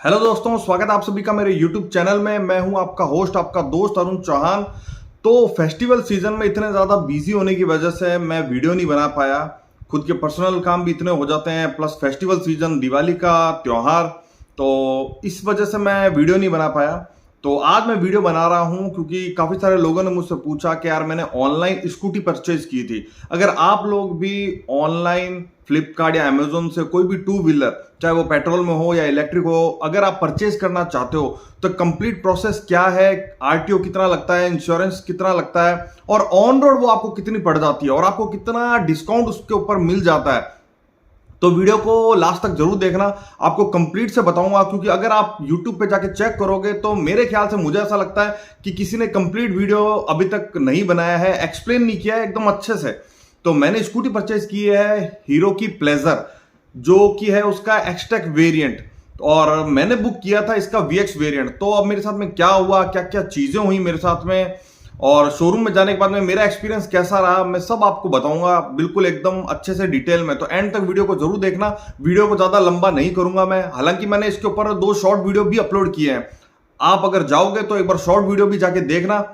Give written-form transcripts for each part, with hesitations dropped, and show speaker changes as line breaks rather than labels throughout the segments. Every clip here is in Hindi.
हेलो दोस्तों, स्वागत है आप सभी का मेरे YouTube चैनल में। मैं हूं आपका होस्ट, आपका दोस्त अरुण चौहान। तो फेस्टिवल सीजन में इतने ज़्यादा बिजी होने की वजह से मैं वीडियो नहीं बना पाया। खुद के पर्सनल काम भी इतने हो जाते हैं, प्लस फेस्टिवल सीजन, दिवाली का त्योहार, तो इस वजह से मैं वीडियो नहीं बना पाया। तो आज मैं वीडियो बना रहा हूं क्योंकि काफ़ी सारे लोगों ने मुझसे पूछा कि यार मैंने ऑनलाइन स्कूटी परचेज की थी। अगर आप लोग भी ऑनलाइन फ्लिपकार्ट या अमेजोन से कोई भी टू व्हीलर, चाहे वो पेट्रोल में हो या इलेक्ट्रिक हो, अगर आप परचेज करना चाहते हो तो कंप्लीट प्रोसेस क्या है, आरटीओ कितना लगता है, इंश्योरेंस कितना लगता है और ऑन रोड वो आपको कितनी पड़ जाती है और आपको कितना डिस्काउंट उसके ऊपर मिल जाता है, तो वीडियो को लास्ट तक जरूर देखना। आपको कंप्लीट से बताऊंगा क्योंकि अगर आप YouTube पे जाके चेक करोगे तो मेरे ख्याल से मुझे ऐसा लगता है कि किसी ने कंप्लीट वीडियो अभी तक नहीं बनाया है, एक्सप्लेन नहीं किया है एकदम अच्छे से। तो मैंने स्कूटी परचेज की है हीरो की प्लेजर, जो कि है उसका एक्सटेक वेरिएंट, और मैंने बुक किया था इसका VX वेरिएंट। तो अब मेरे साथ में क्या हुआ, क्या क्या चीजें हुई मेरे साथ में, और शोरूम में जाने के बाद में मेरा एक्सपीरियंस कैसा रहा, मैं सब आपको बताऊंगा बिल्कुल एकदम अच्छे से डिटेल में। तो एंड तक वीडियो को जरूर देखना। वीडियो को ज्यादा लंबा नहीं करूंगा मैं, हालांकि मैंने इसके ऊपर 2 शॉर्ट वीडियो भी अपलोड किए हैं। आप अगर जाओगे तो एक बार शॉर्ट वीडियो भी जाके देखना।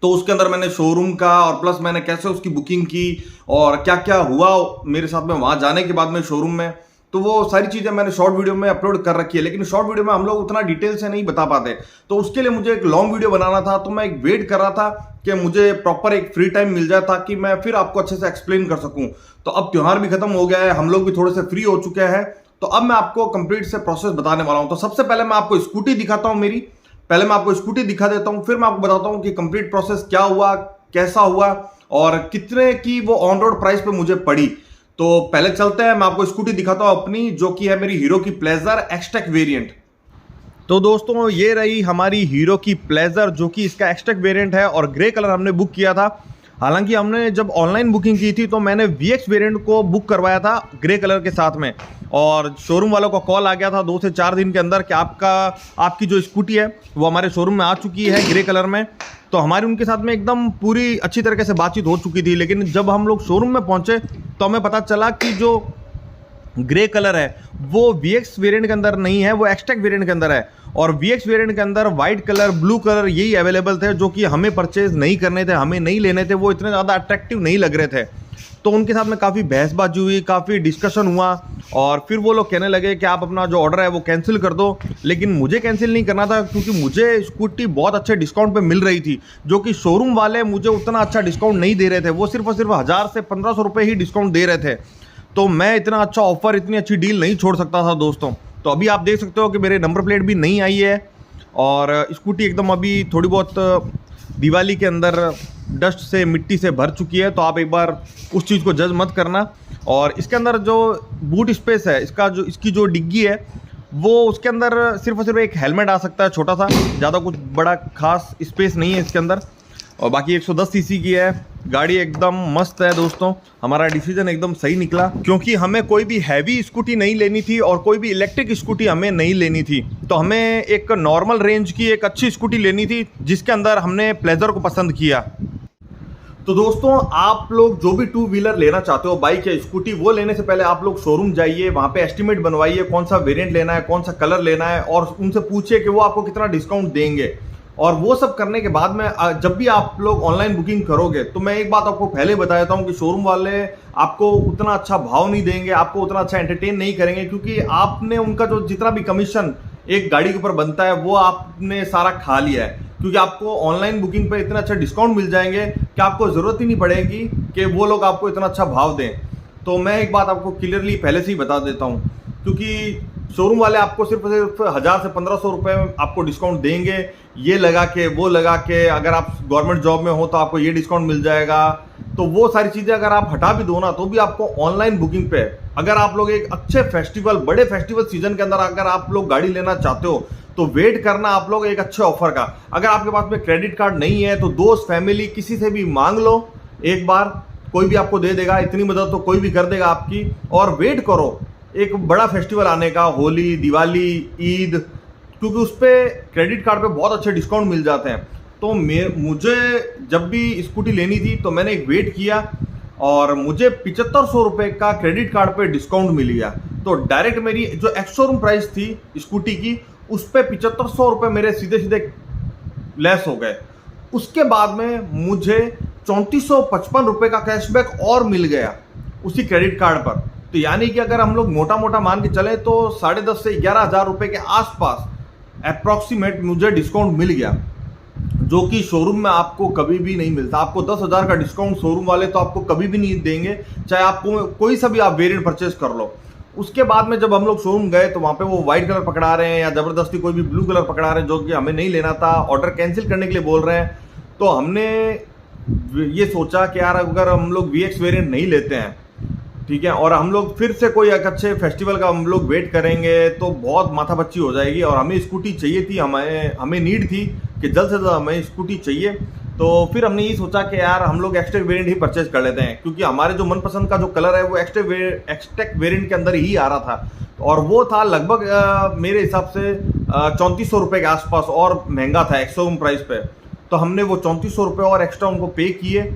तो उसके अंदर मैंने शोरूम का और प्लस मैंने कैसे उसकी बुकिंग की और क्या क्या हुआ मेरे साथ में वहां जाने के बाद में शोरूम में, तो वो सारी चीजें मैंने शॉर्ट वीडियो में अपलोड कर रखी है। लेकिन शॉर्ट वीडियो में हम लोग उतना डिटेल से नहीं बता पाते, तो उसके लिए मुझे एक लॉन्ग वीडियो बनाना था। तो मैं एक वेट कर रहा था कि मुझे प्रॉपर एक फ्री टाइम मिल जाए ताकि मैं फिर आपको अच्छे से एक्सप्लेन कर सकूं। तो अब त्योहार भी खत्म हो गया है, हम लोग भी थोड़े से फ्री हो चुके हैं, तो अब मैं आपको कंप्लीट से प्रोसेस बताने वाला हूं। तो सबसे पहले मैं आपको स्कूटी दिखाता हूं मेरी, पहले मैं आपको स्कूटी दिखा देता हूं, फिर मैं आपको बताता हूं कि कंप्लीट प्रोसेस क्या हुआ, कैसा हुआ और कितने की वो ऑन रोड प्राइस पे मुझे पड़ी। तो पहले चलते हैं, मैं आपको स्कूटी दिखाता हूं अपनी, जो कि है मेरी हीरो की प्लेजर एक्सटेक वेरिएंट। तो दोस्तों ये रही हमारी हीरो की प्लेजर, जो कि इसका एक्सटेक वेरिएंट है और ग्रे कलर हमने बुक किया था। हालांकि हमने जब ऑनलाइन बुकिंग की थी तो मैंने VX वेरिएंट को बुक करवाया था ग्रे कलर के साथ में, और शोरूम वालों का कॉल आ गया था 2 से 4 दिन के अंदर कि आपकी जो स्कूटी है वो हमारे शोरूम में आ चुकी है ग्रे कलर में। तो हमारी उनके साथ में एकदम पूरी अच्छी तरीके से बातचीत हो चुकी थी। लेकिन जब हम लोग शोरूम में पहुंचे तो हमें पता चला कि जो ग्रे कलर है वो VX वेरिएंट के अंदर नहीं है, वो एक्सटेक वेरिएंट के अंदर है। और VX वेरिएंट के अंदर वाइट कलर, ब्लू कलर यही अवेलेबल थे, जो कि हमें परचेज नहीं करने थे, हमें नहीं लेने थे, वो इतने ज़्यादा अट्रैक्टिव नहीं लग रहे थे। तो उनके साथ में काफ़ी बहसबाजी हुई, काफ़ी डिस्कशन हुआ, और फिर वो लोग कहने लगे कि आप अपना जो ऑर्डर है वो कैंसिल कर दो। लेकिन मुझे कैंसिल नहीं करना था क्योंकि मुझे स्कूटी बहुत अच्छे डिस्काउंट पे मिल रही थी, जो कि शोरूम वाले मुझे उतना अच्छा डिस्काउंट नहीं दे रहे थे। वो सिर्फ और सिर्फ 1000 से 1500 रुपये ही डिस्काउंट दे रहे थे। तो मैं इतना अच्छा ऑफर, इतनी अच्छी डील नहीं छोड़ सकता था दोस्तों। तो अभी आप देख सकते हो कि मेरे नंबर प्लेट भी नहीं आई है, और स्कूटी एकदम अभी थोड़ी बहुत दिवाली के अंदर डस्ट से, मिट्टी से भर चुकी है। तो आप एक बार उस चीज़ को जज मत करना। और इसके अंदर जो बूट स्पेस है, इसकी जो डिग्गी है, वो उसके अंदर सिर्फ और सिर्फ एक हेलमेट आ सकता है छोटा सा, ज़्यादा कुछ बड़ा खास स्पेस नहीं है इसके अंदर। और बाकी 110 सीसी की है गाड़ी, एकदम मस्त है दोस्तों। हमारा डिसीजन एकदम सही निकला क्योंकि हमें कोई भी हैवी स्कूटी नहीं लेनी थी और कोई भी इलेक्ट्रिक स्कूटी हमें नहीं लेनी थी। तो हमें एक नॉर्मल रेंज की एक अच्छी स्कूटी लेनी थी, जिसके अंदर हमने प्लेजर को पसंद किया। तो दोस्तों आप लोग जो भी टू व्हीलर लेना चाहते हो, बाइक या स्कूटी, वो लेने से पहले आप लोग शोरूम जाइए, वहां पे एस्टिमेट बनवाइए कौन सा वेरिएंट लेना है, कौन सा कलर लेना है, और उनसे पूछिए कि वो आपको कितना डिस्काउंट देंगे। और वो सब करने के बाद में जब भी आप लोग ऑनलाइन बुकिंग करोगे, तो मैं एक बात आपको पहले बता देता हूं कि शोरूम वाले आपको उतना अच्छा भाव नहीं देंगे, आपको उतना अच्छा एंटरटेन नहीं करेंगे, क्योंकि आपने उनका जो जितना भी कमीशन एक गाड़ी के ऊपर बनता है वो आपने सारा खा लिया है। क्योंकि आपको ऑनलाइन बुकिंग पे इतना अच्छा डिस्काउंट मिल जाएंगे कि आपको ज़रूरत ही नहीं पड़ेगी कि वो लोग आपको इतना अच्छा भाव दें। तो मैं एक बात आपको क्लियरली पहले से ही बता देता हूँ, क्योंकि शोरूम वाले आपको सिर्फ 1000 से 1500 रुपये आपको डिस्काउंट देंगे, ये लगा के वो लगा के। अगर आप गवर्नमेंट जॉब में हो तो आपको ये डिस्काउंट मिल जाएगा। तो वो सारी चीज़ें अगर आप हटा भी दो ना, तो भी आपको ऑनलाइन बुकिंग पे, अगर आप लोग एक अच्छे फेस्टिवल, बड़े फेस्टिवल सीजन के अंदर अगर आप लोग गाड़ी लेना चाहते हो, तो वेट करना आप लोग एक अच्छे ऑफर का। अगर आपके पास में क्रेडिट कार्ड नहीं है तो दोस्त, फैमिली, किसी से भी मांग लो एक बार, कोई भी आपको दे देगा, इतनी मदद तो कोई भी कर देगा आपकी। और वेट करो एक बड़ा फेस्टिवल आने का, होली, दिवाली, ईद, क्योंकि उस पर क्रेडिट कार्ड पे बहुत अच्छे डिस्काउंट मिल जाते हैं। तो मुझे जब भी स्कूटी लेनी थी तो मैंने एक वेट किया और मुझे 7500 रुपये का क्रेडिट कार्ड पे डिस्काउंट मिल गया। तो डायरेक्ट मेरी जो एक्स शोरूम प्राइस थी स्कूटी की, उस पर 7500 रुपये मेरे सीधे सीधे लेस हो गए। उसके बाद में मुझे 3455 रुपये का कैशबैक और मिल गया उसी क्रेडिट कार्ड पर। तो यानी कि अगर हम लोग मोटा मोटा मान के चले तो 10.5 से 11,000 रुपये के आसपास अप्रॉक्सीमेट मुझे डिस्काउंट मिल गया, जो कि शोरूम में आपको कभी भी नहीं मिलता। आपको 10,000 का डिस्काउंट शोरूम वाले तो आपको कभी भी नहीं देंगे, चाहे आपको कोई सा भी आप वेरिएंट परचेज कर लो। उसके बाद में जब हम लोग शोरूम गए तो वहाँ पे वो व्हाइट कलर पकड़ा रहे हैं या ज़बरदस्ती कोई भी ब्लू कलर पकड़ा रहे हैं, जो कि हमें नहीं लेना था, ऑर्डर कैंसिल करने के लिए बोल रहे हैं। तो हमने ये सोचा कि यार अगर हम लोग VX वेरिएंट नहीं लेते हैं, ठीक है, और हम लोग फिर से कोई एक अच्छे फेस्टिवल का हम लोग वेट करेंगे तो बहुत माथापच्ची हो जाएगी। और हमें स्कूटी चाहिए थी, हमें नीड थी कि जल्द से जल्द हमें स्कूटी चाहिए। तो फिर हमने ये सोचा कि यार हम लोग एक्सटेक वेरिएंट ही परचेज कर लेते हैं, क्योंकि हमारे जो मनपसंद का जो कलर है वो एक्सटेक वेरिएंट के अंदर ही आ रहा था, और वो था लगभग मेरे हिसाब से 3400 रुपये के आसपास, और महंगा था एक्स-शोरूम प्राइस पे। तो हमने वो 3400 रुपये और एक्स्ट्रा उनको पे किए।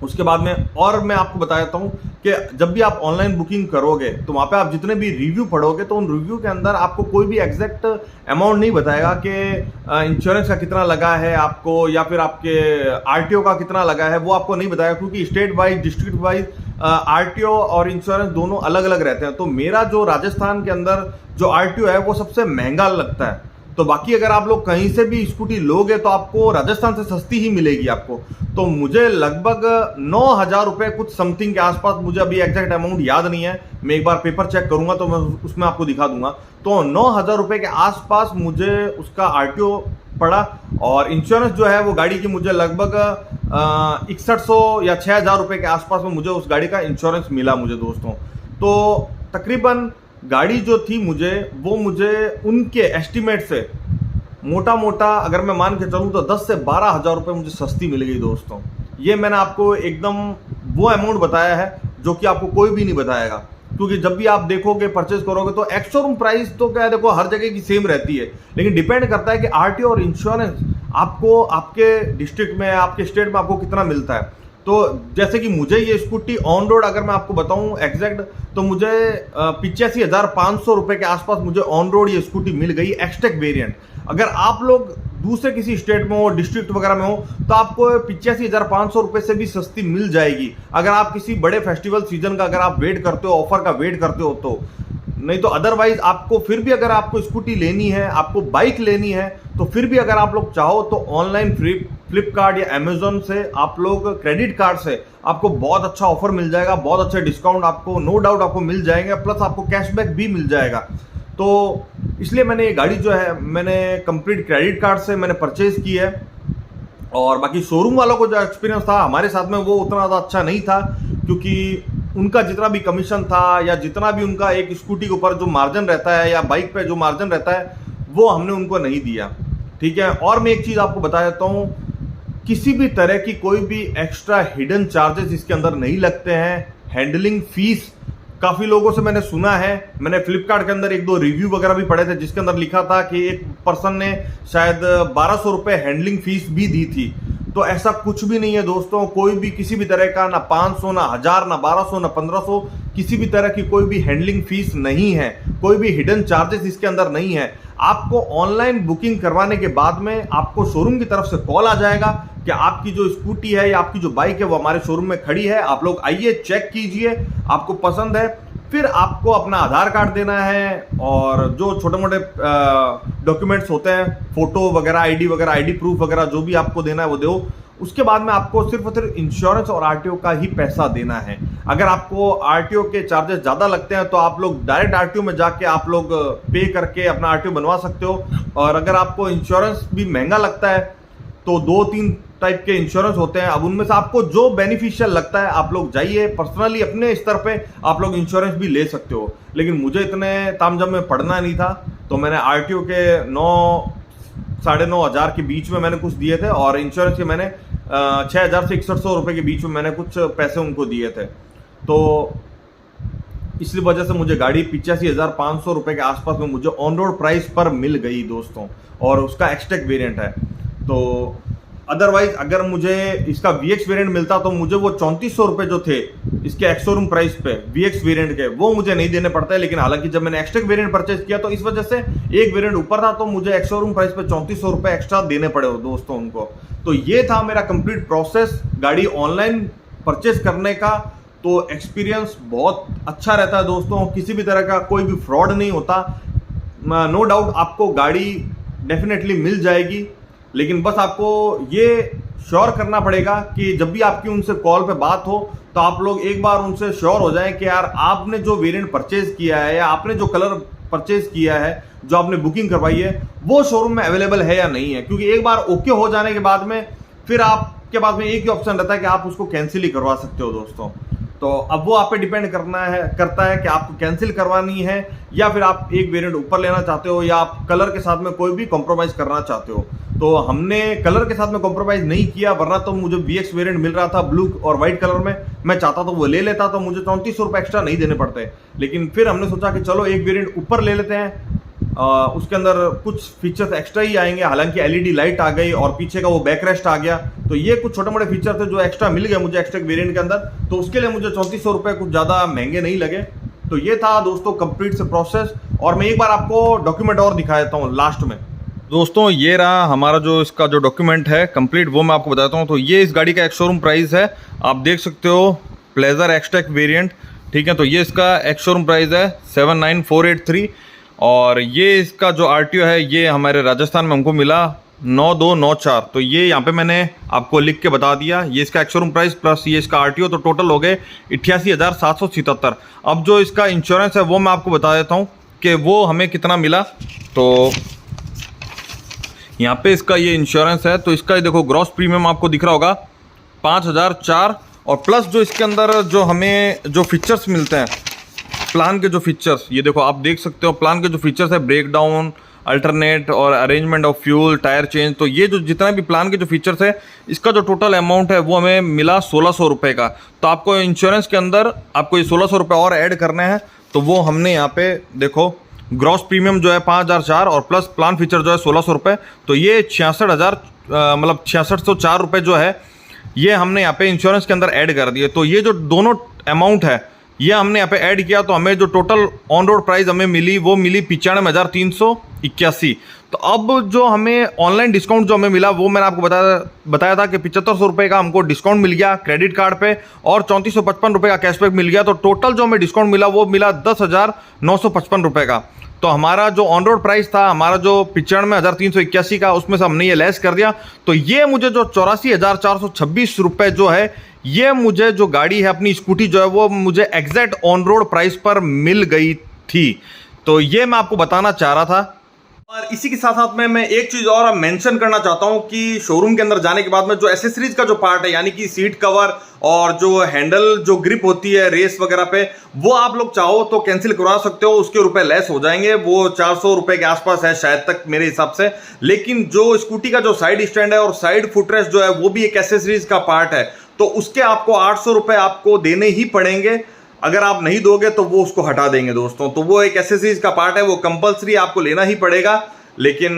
उसके बाद में और मैं आपको बता देता हूँ कि जब भी आप ऑनलाइन बुकिंग करोगे तो वहाँ पे आप जितने भी रिव्यू पढ़ोगे तो उन रिव्यू के अंदर आपको कोई भी एग्जैक्ट अमाउंट नहीं बताएगा कि इंश्योरेंस का कितना लगा है आपको, या फिर आपके RTO का कितना लगा है, वो आपको नहीं बताएगा, क्योंकि state wise district wise RTO और इंश्योरेंस दोनों अलग अलग रहते हैं। तो मेरा जो राजस्थान के अंदर जो RTO है वो सबसे महंगा लगता है। तो बाकी अगर आप लोग कहीं से भी स्कूटी लोगे तो आपको राजस्थान से सस्ती ही मिलेगी आपको। तो मुझे लगभग 9,000 रुपये कुछ समथिंग के आसपास, मुझे अभी एग्जैक्ट अमाउंट याद नहीं है, मैं एक बार पेपर चेक करूंगा तो मैं उसमें आपको दिखा दूंगा। तो 9,000 रुपये के आसपास मुझे उसका RTO पड़ा, और इंश्योरेंस जो है वो गाड़ी की मुझे लगभग 6100 या 6,000 रुपये के आसपास में मुझे उस गाड़ी का इंश्योरेंस मिला मुझे दोस्तों। तो तकरीबन गाड़ी जो थी मुझे उनके एस्टिमेट से मोटा मोटा अगर मैं मान के चलूँ तो 10 से 12,000 रुपये मुझे सस्ती मिल गई दोस्तों। ये मैंने आपको एकदम वो अमाउंट बताया है जो कि आपको कोई भी नहीं बताएगा, क्योंकि जब भी आप देखोगे परचेज करोगे तो एक्स शोरूम प्राइस तो क्या है, देखो हर जगह की सेम रहती है, लेकिन डिपेंड करता है कि RTO और इंश्योरेंस आपको आपके डिस्ट्रिक्ट में, आपके स्टेट में आपको कितना मिलता है। तो जैसे कि मुझे ये स्कूटी ऑन रोड अगर मैं आपको बताऊं एग्जैक्ट, तो मुझे 85,500 रुपये के आसपास मुझे ऑन रोड ये स्कूटी मिल गई एक्सटेक वेरिएंट। अगर आप लोग दूसरे किसी स्टेट में हो, डिस्ट्रिक्ट वगैरह में हो, तो आपको 85,500 रुपये से भी सस्ती मिल जाएगी, अगर आप किसी बड़े फेस्टिवल सीजन का अगर आप वेट करते हो, ऑफर का वेट करते हो तो। नहीं तो अदरवाइज आपको फिर भी अगर आपको स्कूटी लेनी है, आपको बाइक लेनी है, तो फिर भी अगर आप लोग चाहो तो ऑनलाइन फ्लिपकार्ट या अमेजोन से आप लोग क्रेडिट कार्ड से आपको बहुत अच्छा ऑफर मिल जाएगा, बहुत अच्छे डिस्काउंट आपको नो डाउट आपको मिल जाएंगे, प्लस आपको कैशबैक भी मिल जाएगा। तो इसलिए मैंने ये गाड़ी जो है मैंने कंप्लीट क्रेडिट कार्ड से मैंने परचेज की है। और बाकी शोरूम वालों को जो एक्सपीरियंस था हमारे साथ में वो उतना ज़्यादा अच्छा नहीं था, क्योंकि उनका जितना भी कमीशन था या जितना भी उनका एक स्कूटी के ऊपर जो मार्जिन रहता है या बाइक पे जो मार्जिन रहता है वो हमने उनको नहीं दिया, ठीक है। और मैं एक चीज़ आपको बता देता हूँ, किसी भी तरह की कोई भी एक्स्ट्रा हिडन चार्जेस इसके अंदर नहीं लगते हैं। हैंडलिंग फीस काफ़ी लोगों से मैंने सुना है, मैंने फ्लिपकार्ट के अंदर 1-2 रिव्यू वगैरह भी पढ़े थे जिसके अंदर लिखा था कि एक पर्सन ने शायद 1200 रुपये हैंडलिंग फीस भी दी थी। तो ऐसा कुछ भी नहीं है दोस्तों, कोई भी किसी भी तरह का ना 500 ना 1000 ना 1200 ना 1500 किसी भी तरह की कोई भी हैंडलिंग फीस नहीं है, कोई भी हिडन चार्जेस इसके अंदर नहीं है। आपको ऑनलाइन बुकिंग करवाने के बाद में आपको शोरूम की तरफ से कॉल आ जाएगा कि आपकी जो स्कूटी है या आपकी जो बाइक है वो हमारे शोरूम में खड़ी है, आप लोग आइए चेक कीजिए, आपको पसंद है, फिर आपको अपना आधार कार्ड देना है और जो छोटे मोटे डॉक्यूमेंट्स होते हैं, फोटो वगैरह, आईडी प्रूफ वगैरह जो भी आपको देना है वो दो। उसके बाद में आपको सिर्फ और सिर्फ इंश्योरेंस और RTO का ही पैसा देना है। अगर आपको RTO के चार्जेस ज़्यादा लगते हैं तो आप लोग डायरेक्ट RTO में जाके आप लोग पे करके अपना RTO बनवा सकते हो। और अगर आपको इंश्योरेंस भी महंगा लगता है तो 2-3 टाइप के इंश्योरेंस होते हैं, अब उनमें से आपको जो बेनिफिशियल लगता है आप लोग जाइए, पर्सनली अपने स्तर पे आप लोग इंश्योरेंस भी ले सकते हो। लेकिन मुझे इतने तामझाम में पढ़ना नहीं था तो मैंने RTO के 9-9,500 के बीच में मैंने कुछ दिए थे और इंश्योरेंस के मैंने 6,000 से 6100 रुपये के बीच में मैंने कुछ पैसे उनको दिए थे। तो इसी वजह से मुझे गाड़ी 85,500 रुपये के आसपास में मुझे ऑन रोड प्राइस पर मिल गई दोस्तों, और उसका एक्सटेक वेरिएंट है। तो अदरवाइज अगर मुझे इसका VX वेरिएंट मिलता तो मुझे वो 3400 रुपए जो थे इसके एक्स शोरूम प्राइस पे VX वेरिएंट के, वो मुझे नहीं देने पड़ते हैं। लेकिन हालांकि जब मैंने एक्सटेक वेरिएंट परचेज किया तो इस वजह से एक वेरिएंट ऊपर था तो मुझे एक्स शोरूम प्राइस पे 3400 रुपए एक्स्ट्रा देने पड़े दोस्तों उनको। तो ये था मेरा कंप्लीट प्रोसेस गाड़ी ऑनलाइन परचेज करने का। तो एक्सपीरियंस बहुत अच्छा रहता है दोस्तों, किसी भी तरह का कोई भी फ्रॉड नहीं होता। नो डाउट आपको गाड़ी डेफिनेटली मिल जाएगी, लेकिन बस आपको ये श्योर करना पड़ेगा कि जब भी आपकी उनसे कॉल पे बात हो तो आप लोग एक बार उनसे श्योर हो जाएं कि यार आपने जो वेरिएंट परचेज किया है या आपने जो कलर परचेज किया है, जो आपने बुकिंग करवाई है, वो शोरूम में अवेलेबल है या नहीं है। क्योंकि एक बार ओके हो जाने के बाद में फिर आपके पास में एक ही ऑप्शन रहता है कि आप उसको कैंसिल ही करवा सकते हो दोस्तों। तो अब वो आप पे डिपेंड करता है कि आपको कैंसिल करवानी है या फिर आप एक वेरिएंट ऊपर लेना चाहते हो या आप कलर के साथ में कोई भी कॉम्प्रोमाइज करना चाहते हो। तो हमने कलर के साथ में कॉम्प्रोमाइज नहीं किया, वरना तो मुझे VX वेरिएंट मिल रहा था ब्लू और व्हाइट कलर में, मैं चाहता तो वो ले लेता तो मुझे 3400 रुपये एक्स्ट्रा नहीं देने पड़ते। लेकिन फिर हमने सोचा कि चलो एक वेरिएंट ऊपर ले लेते हैं, उसके अंदर कुछ फीचर्स एक्स्ट्रा ही आएंगे। हालांकि LED लाइट आ गई और पीछे का वो बैकरेस्ट आ गया, तो ये कुछ छोटे मोटे फीचर थे जो एक्स्ट्रा मिल गए मुझे एक्स्ट्रा वेरिएंट के अंदर, तो उसके लिए मुझे 3400 रुपये कुछ ज़्यादा महंगे नहीं लगे। तो ये था दोस्तों कंप्लीट से प्रोसेस। और मैं एक बार आपको डॉक्यूमेंट और दिखा देता हूँ लास्ट में। दोस्तों ये रहा हमारा जो इसका जो डॉक्यूमेंट है कंप्लीट, वो मैं आपको बताता हूँ। तो ये इस गाड़ी का एक्स शोरूम प्राइस है, आप देख सकते हो, प्लेजर एक्सटेक वेरिएंट, ठीक है। तो ये इसका एक्स शोरूम प्राइस है 79483 और ये इसका जो RTO है ये हमारे राजस्थान में हमको मिला 9294। तो ये यहाँ पे मैंने आपको लिख के बता दिया, ये इसका एक्स शोरूम प्राइस प्लस ये इसका RTO, तो टोटल हो गए 88,777। अब जो इसका इंश्योरेंस है वो मैं आपको बता देता हूँ कि वो हमें कितना मिला। तो यहाँ पे इसका ये इंश्योरेंस है, तो इसका ये देखो ग्रॉस प्रीमियम आपको दिख रहा होगा 5004 और प्लस जो इसके अंदर जो हमें जो फीचर्स मिलते हैं, प्लान के जो फीचर्स, ये देखो आप देख सकते हो प्लान के जो फीचर्स है, ब्रेक डाउन, अल्टरनेट और arrangement of fuel, tyre change, तो ये जो जितना भी प्लान के जो फीचर्स है इसका जो टोटल अमाउंट है वो हमें मिला 1600 रुपये का। तो आपको इंश्योरेंस के अंदर आपको ये 1600 रुपये और ऐड करने हैं, तो वो हमने यहाँ पे देखो ग्रॉस प्रीमियम जो है 5004 और प्लस प्लान फीचर जो है 1600 रुपये, तो ये 66,000 मतलब 6604 रुपये जो है ये हमने यहाँ पे इंश्योरेंस के अंदर ऐड कर दिए। तो ये जो दोनों अमाउंट है ये हमने यहाँ पे ऐड किया, तो हमें जो टोटल ऑन रोड प्राइस हमें मिली वो मिली 95,381। तो अब जो हमें ऑनलाइन डिस्काउंट जो हमें मिला वो मैंने आपको बताया था कि 7500 रुपये का हमको डिस्काउंट मिल गया क्रेडिट कार्ड पे और 3455 रुपये का कैशबैक मिल गया। तो टोटल जो हमें डिस्काउंट मिला वो मिला 10,955 रुपये का। तो हमारा जो ऑन रोड प्राइस था, हमारा जो 95,381 का, उसमें से हमने ये लेस कर दिया। तो ये मुझे जो 84,426 रुपये जो है ये मुझे जो गाड़ी है अपनी स्कूटी जो है वो मुझे एग्जैक्ट ऑन रोड प्राइस पर मिल गई थी। तो ये मैं आपको बताना चाह रहा था। और इसी के साथ साथ में मैं एक चीज और मेंशन करना चाहता हूं कि शोरूम के अंदर जाने के बाद में जो एसेसरीज का जो पार्ट है, यानी कि सीट कवर और जो हैंडल जो ग्रिप होती है रेस वगैरह पे, वो आप लोग चाहो तो कैंसिल करवा सकते हो, उसके रुपए लेस हो जाएंगे, वो 400 रुपए के आसपास है शायद तक मेरे हिसाब से। लेकिन जो स्कूटी का जो साइड स्टैंड है और साइड फुटरेस्ट जो है वो भी एक एसेसरीज का पार्ट है, तो उसके आपको 800 रुपए आपको देने ही पड़ेंगे। अगर आप नहीं दोगे तो वो उसको हटा देंगे दोस्तों। तो वो एक एसेसरीज का पार्ट है, वो कंपलसरी आपको लेना ही पड़ेगा। लेकिन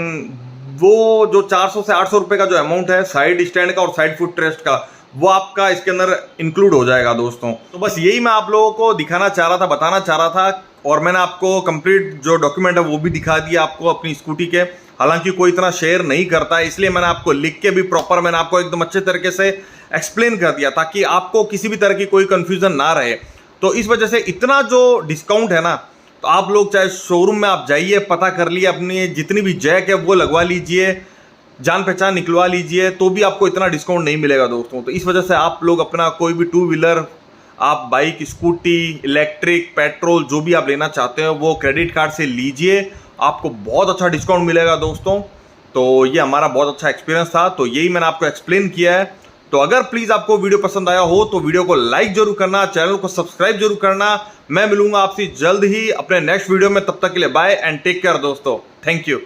वो जो 400 से 800 रुपए का जो अमाउंट है साइड स्टैंड का और साइड फुट रेस्ट का, वो आपका इसके अंदर इंक्लूड हो जाएगा दोस्तों। तो बस यही मैं आप लोगों को दिखाना चाह रहा था, बताना चाह रहा था। और मैंने आपको कंप्लीट जो डॉक्यूमेंट है वो भी दिखा दिया आपको अपनी स्कूटी के। हालांकि कोई इतना शेयर नहीं करता है, इसलिए मैंने आपको लिख के भी प्रॉपर मैंने आपको एकदम अच्छे तरीके से एक्सप्लेन कर दिया ताकि आपको किसी भी तरह की कोई कंफ्यूजन ना रहे। तो इस वजह से इतना जो डिस्काउंट है ना, तो आप लोग चाहे शोरूम में आप जाइए, पता कर लिए, अपनी जितनी भी जैक है वो लगवा लीजिए, जान पहचान निकलवा लीजिए, तो भी आपको इतना डिस्काउंट नहीं मिलेगा दोस्तों। तो इस वजह से आप लोग अपना कोई भी टू व्हीलर, आप बाइक, स्कूटी, इलेक्ट्रिक, पेट्रोल जो भी आप लेना चाहते हो वो क्रेडिट कार्ड से लीजिए, आपको बहुत अच्छा डिस्काउंट मिलेगा दोस्तों। तो ये हमारा बहुत अच्छा एक्सपीरियंस था, तो यही मैंने आपको एक्सप्लेन किया है। तो अगर प्लीज आपको वीडियो पसंद आया हो तो वीडियो को लाइक जरूर करना, चैनल को सब्सक्राइब जरूर करना। मैं मिलूंगा आपसे जल्द ही अपने नेक्स्ट वीडियो में, तब तक के लिए बाय एंड टेक केयर दोस्तों। Thank you.